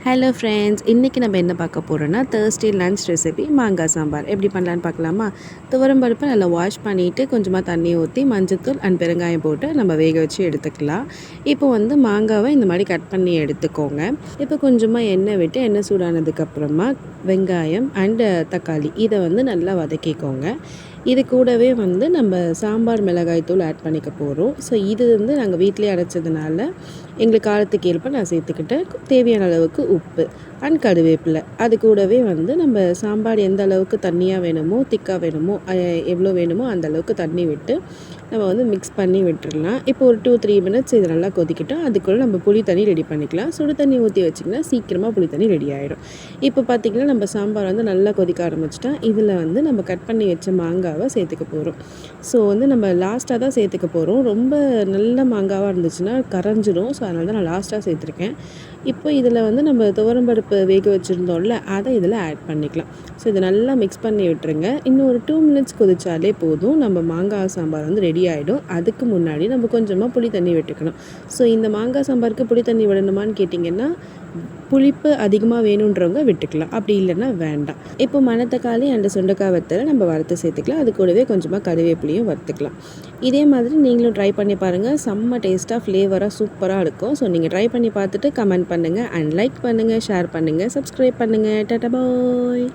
Hello friends, இன்றைக்கி நம்ம என்ன பார்க்க போகிறோன்னா தேர்ஸ்டே லன்ச் ரெசிபி மாங்காய் சாம்பார் எப்படி பண்ணலான்னு பார்க்கலாமா. துவரம் பருப்பை நல்லா வாஷ் பண்ணிவிட்டு கொஞ்சமாக தண்ணி ஊற்றி மஞ்சத்தூள் அண்ட் பெருங்காயம் போட்டு நம்ம வேக வச்சு எடுத்துக்கலாம். இப்போ மாங்காவை இந்த மாதிரி கட் பண்ணி எடுத்துக்கோங்க. இப்போ கொஞ்சமாக எண்ணெய் விட்டு எண்ணெய் சூடானதுக்கப்புறமா வெங்காயம் அண்டு தக்காளி இதை நல்லா வதக்கிக்கோங்க. இது கூடவே நம்ம சாம்பார் மிளகாய் தூள் ஆட் பண்ணிக்க போகிறோம். ஸோ இது நாங்கள் வீட்டிலே அரைச்சதுனால எங்களுக்கு காரத்துக்கு ஏற்ப நான் சேர்த்துக்கிட்டேன். தேவையான அளவுக்கு உப்பு அண்ட் கருவேப்பிலை. அது கூடவே நம்ம சாம்பார் எந்த அளவுக்கு தண்ணியாக வேணுமோ திக்காக வேணுமோ எவ்வளோ வேணுமோ அந்த அளவுக்கு தண்ணி விட்டு நம்ம மிக்ஸ் பண்ணி விட்டுடலாம். இப்போ ஒரு 2-3 மினிட்ஸ் இது நல்லா கொதிக்கிட்டோம். அதுக்குள்ளே நம்ம புளி தண்ணி ரெடி பண்ணிக்கலாம். சுடு தண்ணி ஊற்றி வச்சிங்கன்னா சீக்கிரமாக புளி தண்ணி ரெடி ஆகிடும். இப்போ பார்த்திங்கன்னா நம்ம சாம்பார் நல்லா கொதிக்க ஆரம்பிச்சிட்டா இதில் நம்ம கட் பண்ணி வச்ச மாங்காவை சேர்த்துக்க போகிறோம். ஸோ நம்ம லாஸ்ட்டாக தான் சேர்த்துக்க போகிறோம். ரொம்ப நல்ல மாங்காவாக இருந்துச்சுன்னா கரைஞ்சிரும். ஸோ அதனால தான் நான் லாஸ்ட்டாக சேர்த்துருக்கேன். இப்போ இதில் நம்ம துவரம்பருப்பு வேக வச்சுருந்தோம்ல அதை இதில் ஆட் பண்ணிக்கலாம். ஸோ இதை நல்லா மிக்ஸ் பண்ணி விட்டுருங்க. இன்னும் ஒரு 2 மினிட்ஸ் கொதிச்சாலே போதும். நம்ம மாங்காய் சாம்பார் ரெடி ஆகிடும். அதுக்கு முன்னாடி நம்ம கொஞ்சமாக புளி தண்ணி விட்டுக்கணும். ஸோ இந்த மாங்காய் சாம்பாருக்கு புளி தண்ணி விடணுமான்னு கேட்டிங்கன்னா புளிப்பு அதிகமாக வேணுன்றவங்க விட்டுக்கலாம், அப்படி இல்லைன்னா வேண்டாம். இப்போ மணத்தக்காளி அண்டு சுண்டைக்காய் வத்தலை நம்ம வறுத்து சேர்த்துக்கலாம். அது கூடவே கொஞ்சமாக கருவேப்பிலையும் வறுத்துக்கலாம். இதே மாதிரி நீங்களும் ட்ரை பண்ணி பாருங்கள். செம்ம டேஸ்ட்டாக ஃப்ளேவராக சூப்பராக இருக்கும். ஸோ நீங்கள் ட்ரை பண்ணி பார்த்துட்டு கமெண்ட் பண்ணுங்கள் அண்ட் லைக் பண்ணுங்கள், ஷேர் பண்ணுங்கள், சப்ஸ்கிரைப் பண்ணுங்கள். டாடா பாய்.